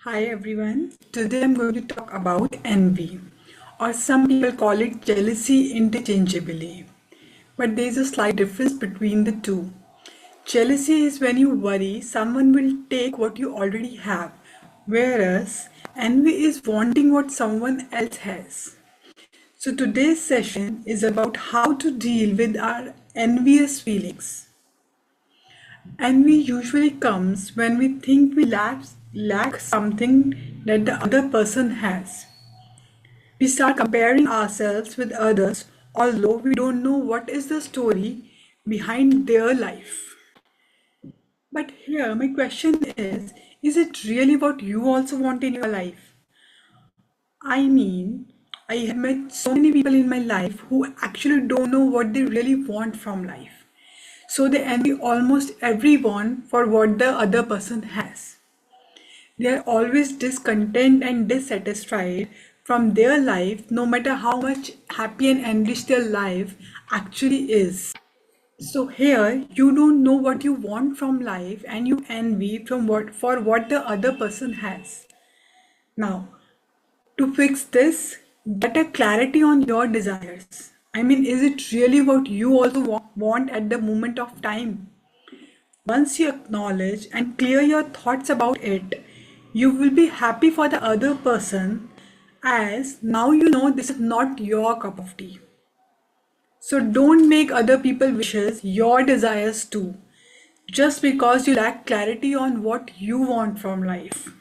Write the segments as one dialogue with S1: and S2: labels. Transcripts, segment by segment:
S1: Hi everyone. Today I'm going to talk about envy, or some people call it jealousy interchangeably. But there's a slight difference between the two. Jealousy is when you worry someone will take what you already have, whereas envy is wanting what someone else has. So today's session is about how to deal with our envious feelings. Envy usually comes when we think we lack something that the other person has. We start comparing ourselves with others, although we don't know what is the story behind their life. But here, my question is it really what you also want in your life? I mean, I have met so many people in my life who actually don't know what they really want from life. So they envy almost everyone for what the other person has. They are always discontent and dissatisfied from their life, no matter how much happy and enriched their life actually is. So here you don't know what you want from life and you envy from what the other person has. Now, to fix this, get a clarity on your desires. I mean, is it really what you also want at the moment of time? Once you acknowledge and clear your thoughts about it, you will be happy for the other person as now you know this is not your cup of tea. So don't make other people wishes your desires too, just because you lack clarity on what you want from life.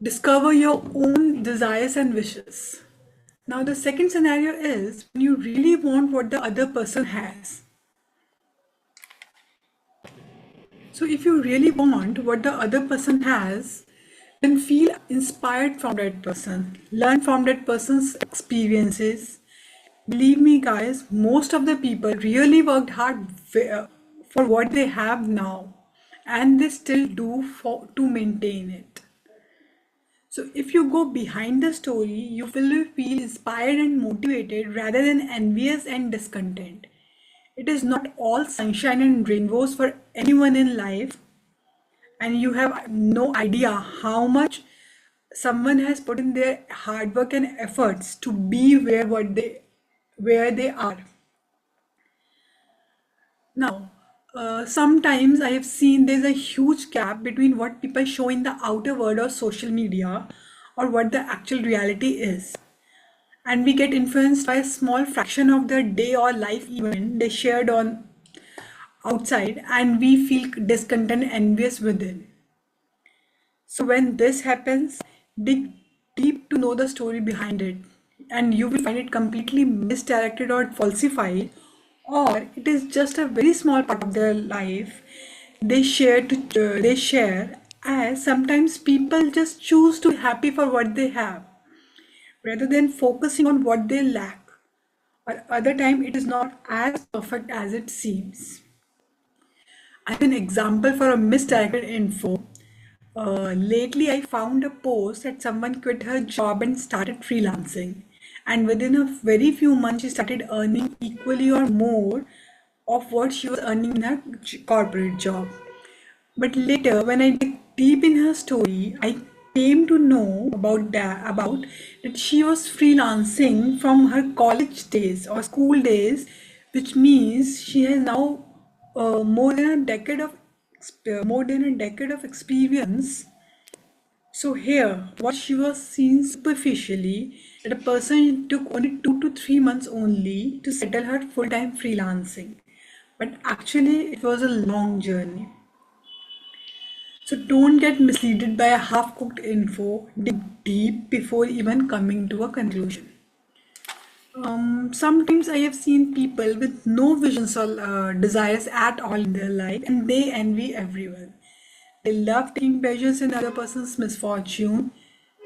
S1: Discover your own desires and wishes. Now the second scenario is when you really want what the other person has. So if you really want what the other person has, then feel inspired from that person. Learn from that person's experiences. Believe me, guys, most of the people really worked hard for what they have now, and they still do to maintain it. So if you go behind the story, you will feel inspired and motivated rather than envious and discontent. It is not all sunshine and rainbows for anyone in life, and you have no idea how much someone has put in their hard work and efforts to be where they are now. Sometimes I have seen there's a huge gap between what people show in the outer world or social media or what the actual reality is, and we get influenced by a small fraction of their day or life event they shared on outside, and we feel discontent and envious within. So when this happens, dig deep to know the story behind it, and you will find it completely misdirected or falsified, or it is just a very small part of their life they share. As sometimes people just choose to be happy for what they have rather than focusing on what they lack, or other time it is not as perfect as it seems. I have an example for a misdirected info. Lately, I found a post that someone quit her job and started freelancing. And within a very few months, she started earning equally or more of what she was earning in her corporate job. But later, when I dig deep in her story, I came to know about that she was freelancing from her college days or school days, which means she has now more than a decade of experience. So here, what she was seen superficially, that a person took only 2 to 3 months only to settle her full-time freelancing. But actually, it was a long journey. So don't get misled by a half-cooked info. Dig deep before even coming to a conclusion. Sometimes I have seen people with no visions or desires at all in their life, and they envy everyone. They love taking pleasures in other person's misfortune.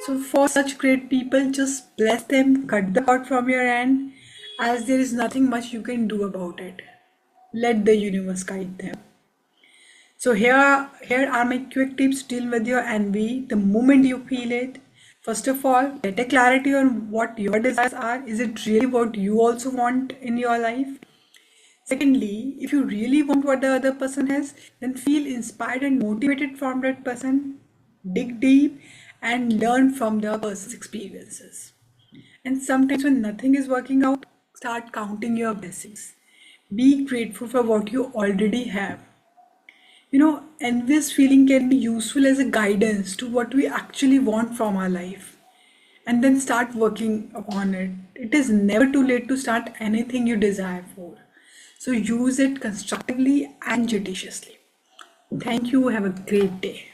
S1: So for such great people, just bless them, cut the cord from your end, as there is nothing much you can do about it. Let the universe guide them. So here are my quick tips to deal with your envy the moment you feel it. First of all, get a clarity on what your desires are. Is it really what you also want in your life? Secondly, if you really want what the other person has, then feel inspired and motivated from that person. Dig deep and learn from the person's experiences. And sometimes when nothing is working out, start counting your blessings. Be grateful for what you already have. Envious feeling can be useful as a guidance to what we actually want from our life. And then start working upon it. It is never too late to start anything you desire for. So use it constructively and judiciously. Thank you. Have a great day.